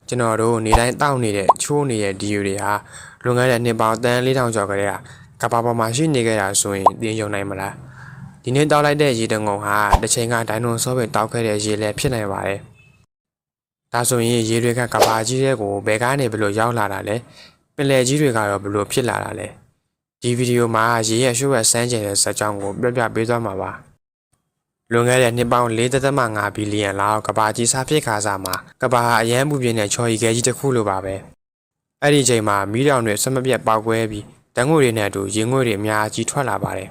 ကျွန်တော်တို့နေတိုင်းတောက်နေတဲ့ချိုးနေတဲ့ဒီယူတွေဟာလွန်ခဲ့တဲ့နှစ်ပေါင်း3,400ကျော်ကတည်းကကဘာပေါ်မှာရှိနေခဲ့တာဆိုရင်သိယုံနိုင်မလားဒီနေ့တောက်လိုက်တဲ့ရေတငုံဟာတစ်ချိန်ကဒိုင်နိုဆောပဲတောက်ခဲ့တဲ့ရေလည်းဖြစ်နိုင်ပါတယ်ဒါဆိုရင်ရေတွေကကဘာကြီးတွေကိုဘယ်ကနေဘယ်လိုရောက်လာတာလဲပင်လယ်ကြီးတွေကတော့ဘယ်လိုဖြစ်လာတာလဲဒီဗီဒီယိုမှာရေရဲ့ရှိုးရဆန်းကျင်တဲ့ဇာတ်ကြောင်းကိုပြပြပေးသွားမှာပါလွန်ခဲ့တဲ့နှစ်ပေါင်း4.5 ဘီလီယံလောက်ကဘာကြီးစားဖြစ်ခါစားမှာကဘာအရန်ပူပြင်းတဲ့ချော်ရီခဲကြီးတစ်ခုလိုပါပဲအဲ့ဒီချိန်မှာမီးတောင်တွေဆက်မပြတ်ပေါက်ကွဲပြီးတန်းငွေတွေနဲ့အတူရေငွေတွေအများကြီးထွက်လာပါတယ်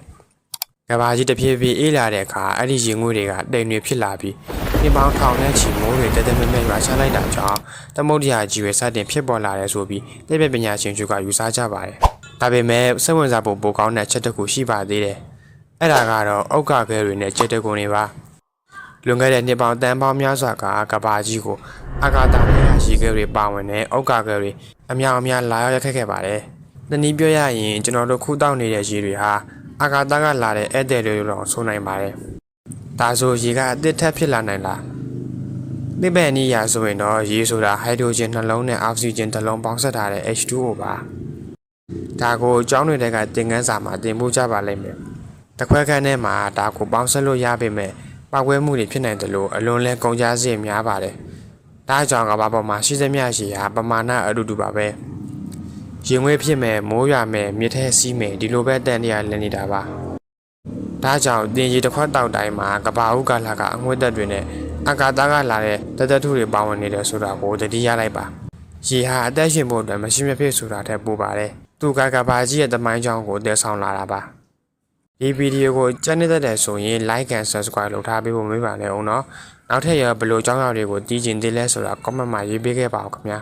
ကဘာကြီးတစ်ဖြည်းဖြည်းအေးလာတဲ့အခါအဲ့ဒီရေငွေတွေကတိမ်တွေဖြစ်လာပြီးနှစ်ပေါင်းထောင်နဲ့ချီမိုးတွေတဲတဲမဲမဲရွာချလိုက်တာကြောင့်သမုဒ္ဒရာကြီးတွေစတင်ဖြစ်ပေါ်လာတယ်ဆိုပြီးသိပ္ပံပညာရှင်တွေကယူဆကြပါတယ်ဒါပေမဲ့စိတ်ဝင်စားဖို့ပိုကောင်းတဲ့အချက်တစ်ခုရှိပါသေးတယ်အဲ့ဒါကတော့အောက်ကခဲတွေနဲ့ကြက်တကုံတွေပါလွန်ခဲ့တဲ့နှစ်ပေါင်းတန်းပေါင်းများစွာကဘာကြီးကိုအာကာသနဲ့ရေခဲတွေပါဝင်တဲ့အောက်ကခဲတွေအများအများလာရောက်ခဲ့ပါတယ်။တနည်းပြောရရင်ကျွန်တော်တို့ခုတောက်နေတဲ့ရေတွေဟာအာကာသကလာတဲ့ဧည့်သည်တွေလို့ဆိုနိုင်ပါတယ်။ဒါဆိုရေကအသစ်ထပ်ဖြစ်လာနိုင်လား။သိပ္ပံနည်းအရဆိုရင်တော့ရေဆိုတာဟိုက်ဒရိုဂျင်နှလုံးနဲ့အောက်ဆီဂျင်တစ်လုံးပေါင်းစပ်ထားတဲ့ H2O ပါ။ဒါကိုကျောင်းတွေကသင်ခန်းစာမှာသင်ဖို့ကြပါလိမ့်မယ်။တစ်ခွဲခန်းထဲမှာဒါကိုပေါင်းစပ်လို့ရပေမဲ့ပောက်ကွဲမှုတွေဖြစ်နိုင်တယ်လို့အလွန်လဲကုန်ကြစည်များပါတယ်။ဒါကြောင့်ကဘာပေါ်မှာရှိသမျှရေဟာပမာဏအတူတူပါပဲ။ရေငွေ့ဖြစ်မဲ့မိုးရွာမဲ့မြစ်ထဲစီးမဲ့ဒီလိုပဲတန်တရားလည်နေတာပါ။ဒါကြောင့်တင်ရေတစ်ခွက်တောက်တိုင်းမှာကဘာဥကလာကအငွေ့သက်တွေနဲ့အာကာသကလာတဲ့တထုတွေပါဝင်နေတယ်ဆိုတာကိုသတိရလိုက်ပါ။ရေဟာအသက်ရှင်ဖို့အတွက်မရှိမဖြစ်ဆိုတာထက်ပိုပါတယ်။သူကဘာကြီးရဲ့တမိုင်းကြောင်းကိုတည်ဆောင်လာတာပါ။ဒီဗီဒီယိုကိုကြည့်နေတဲ့ဆိုရင် like and subscribe လုပ်ထားပေးဖို့မေးပါနဲ့အောင်နော်နောက်ထပ်ရဘယ်လိုအကြောင်းအရာတွေကိုသိချင်သေးလဲဆိုတာ comment မှာရေးပေးခဲ့ပါဦးခင်ဗျာ